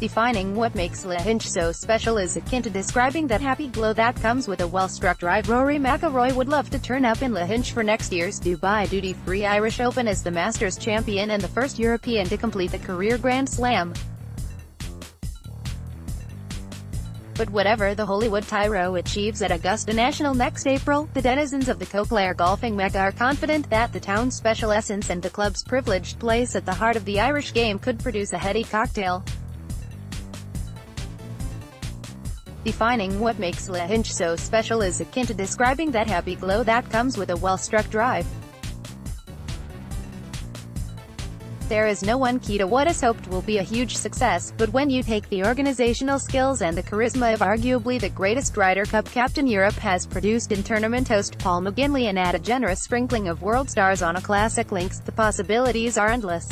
Defining what makes Lahinch so special is akin to describing that happy glow that comes with a well-struck drive. Rory McIlroy would love to turn up in Lahinch for next year's Dubai duty-free Irish Open as the Masters champion and the first European to complete the career Grand Slam. But whatever the Holywood tyro achieves at Augusta National next April, the denizens of the Co Clare golfing mecca are confident that the town's special essence and the club's privileged place at the heart of the Irish game could produce a heady cocktail. Defining what makes Lahinch so special is akin to describing that happy glow that comes with a well-struck drive. There is no one key to what is hoped will be a huge success, but when you take the organizational skills and the charisma of arguably the greatest Ryder Cup captain Europe has produced in tournament host Paul McGinley and add a generous sprinkling of world stars on a classic links, the possibilities are endless.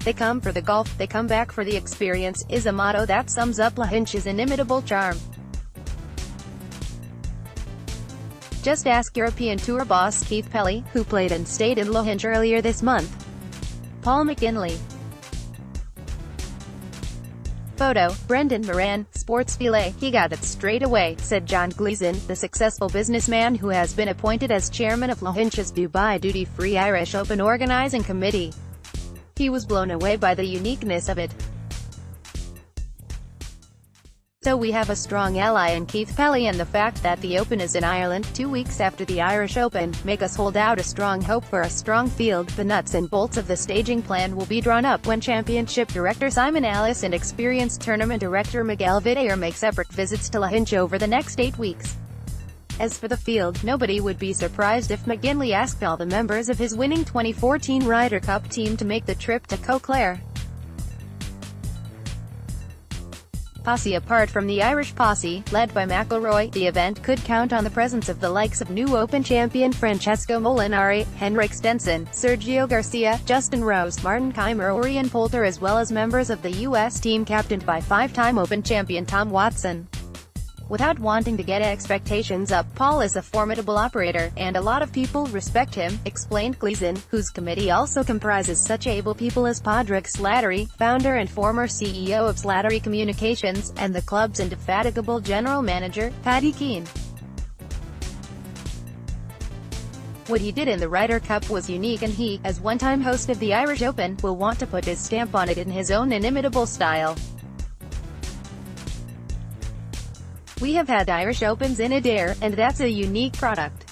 They come for the golf, they come back for the experience, is a motto that sums up Lahinch's inimitable charm. Just ask European Tour boss Keith Pelley, who played and stayed in Lahinch earlier this month. Paul McGinley. Photo, Brendan Moran, Sportsfilet. He got it straight away, said John Gleeson, the successful businessman who has been appointed as chairman of Lahinch's Dubai Duty-Free Irish Open Organizing Committee. He was blown away by the uniqueness of it. So we have a strong ally in Keith Pelley, and the fact that the Open is in Ireland, 2 weeks after the Irish Open, make us hold out a strong hope for a strong field. The nuts and bolts of the staging plan will be drawn up when Championship Director Simon Ellis and experienced Tournament Director Miguel Vidayer make separate visits to Lahinch over the next 8 weeks. As for the field, nobody would be surprised if McGinley asked all the members of his winning 2014 Ryder Cup team to make the trip to Co Clare. Posse. Apart from the Irish posse, led by McIlroy, the event could count on the presence of the likes of new Open champion Francesco Molinari, Henrik Stenson, Sergio Garcia, Justin Rose, Martin Kaymer, Orion Poulter, as well as members of the U.S. team captained by five-time Open champion Tom Watson. Without wanting to get expectations up, Paul is a formidable operator, and a lot of people respect him, explained Gleeson, whose committee also comprises such able people as Padraig Slattery, founder and former CEO of Slattery Communications, and the club's indefatigable general manager, Paddy Keane. What he did in the Ryder Cup was unique, and he, as one-time host of the Irish Open, will want to put his stamp on it in his own inimitable style. We have had Irish Opens in Adair, and that's a unique product.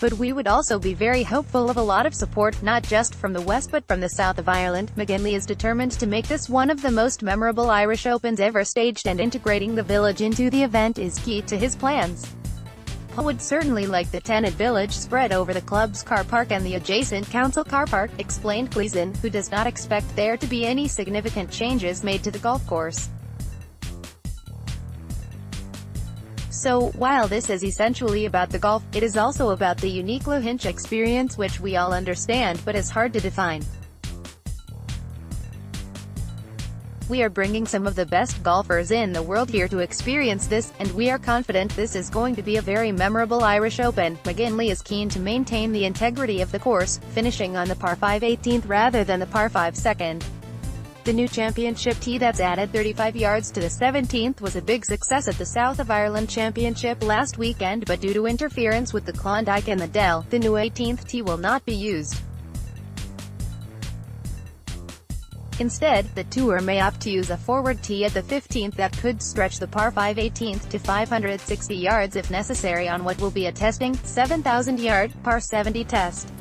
But we would also be very hopeful of a lot of support, not just from the west but from the south of Ireland. McGinley is determined to make this one of the most memorable Irish Opens ever staged, and integrating the village into the event is key to his plans. Paul would certainly like the tenant village spread over the club's car park and the adjacent council car park, explained Gleeson, who does not expect there to be any significant changes made to the golf course. So, while this is essentially about the golf, it is also about the unique Lahinch experience, which we all understand but is hard to define. We are bringing some of the best golfers in the world here to experience this, and we are confident this is going to be a very memorable Irish Open. McGinley is keen to maintain the integrity of the course, finishing on the par 5 18th rather than the par 5 2nd. The new championship tee that's added 35 yards to the 17th was a big success at the South of Ireland Championship last weekend, but due to interference with the Klondike and the Dell, the new 18th tee will not be used. Instead, the tour may opt to use a forward tee at the 15th that could stretch the par 5 18th to 560 yards if necessary on what will be a testing, 7,000-yard, par 70 test.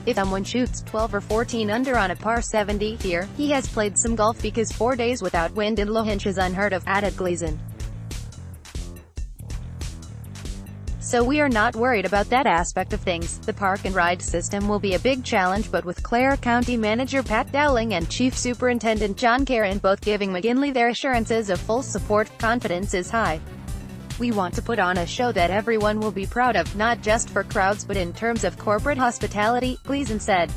If someone shoots 12 or 14 under on a par 70 here, he has played some golf, because 4 days without wind in Lahinch is unheard of, added Gleeson. So we are not worried about that aspect of things. The park and ride system will be a big challenge, but with Clare County Manager Pat Dowling and Chief Superintendent John Caron both giving McGinley their assurances of full support, confidence is high. We want to put on a show that everyone will be proud of, not just for crowds but in terms of corporate hospitality, Gleeson said.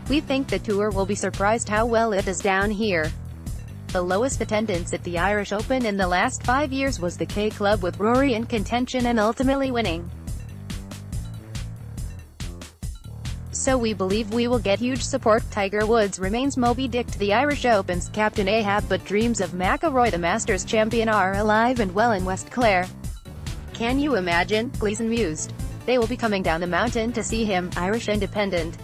We think the tour will be surprised how well it is down here. The lowest attendance at the Irish Open in the last 5 years was the K Club, with Rory in contention and ultimately winning. so we believe we will get huge support. Tiger Woods remains Moby Dick to the Irish Open's Captain Ahab, but dreams of McIlroy, the Masters champion, are alive and well in West Clare. Can you imagine? Gleason mused. They will be coming down the mountain to see him. Irish Independent.